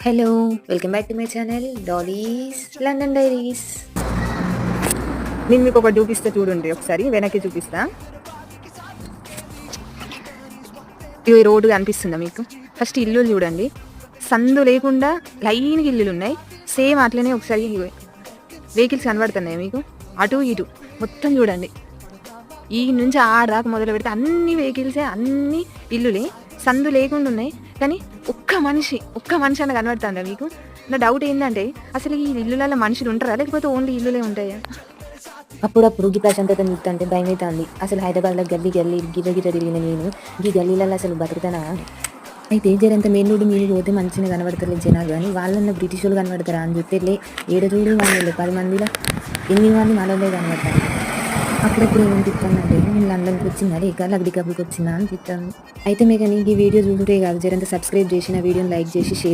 Hello! Welcome back to my channel Dolly's London diaries. నేను మీకొకటి చూపిస్తా చూడండి ఒకసారి. వెనక్కి చూపిస్తా. ఇగో ఈ రోడ్డు కనిపిస్తుందా మీకు? ఫస్ట్ ఇల్లులు చూడండి. సందు లేకుండా లైన్‌గా ఇల్లులున్నాయి. సేమ్ అట్లనే ఒకసారి వెహికల్స్ కనబడుతున్నాయా మీకు? అటు ఇటు మొత్తం చూడండి. ఈ నుంచి ఆడ దాకా మొదలు పెడితే అన్ని వెహికల్సే, అన్ని ఇల్లులే. సందు లేకుండా ఉన్నాయి. కానీ ఒక్క మనిషి అన్న కనబడుతుందా మీకు? నా డౌట్ ఏంటంటే అసలు ఈ ఇల్లులలో మనుషులు ఉంటారా, లేకపోతే ఓన్లీ ఇల్లులే ఉంటాయా? అప్పుడప్పుడు ఈ ప్రశాంతత చూస్తుంటే భయమవుతుంది. అసలు హైదరాబాద్లో గల్లీ గిర్ర తిరిగిన నేను ఈ గల్లీలలో అసలు బతుకుతానా? అయితే జరంత మెయిన్ రోడ్డు మీరు పోతే మంచిగా కనబడతారు జనాలు, కానీ వాళ్ళన్న బ్రిటిష్ వాళ్ళు కనబడతారా అని చూస్తే ఏడ చూడు వాళ్ళు 10 మందిలో 8 మంది మనోళ్ళే కనబడతారు. అప్పుడప్పుడు ఏమనిపిస్తుందంటే నేను లండన్కి వచ్చిందా లేక లగ్డి కబుర్కి వచ్చిందా అనిపిస్తాను. అయితే మీకు ఈ వీడియో చూసుంటే కాదు, జరంత సబ్స్క్రైబ్ చేసి నా వీడియోని లైక్ చేసి షేర్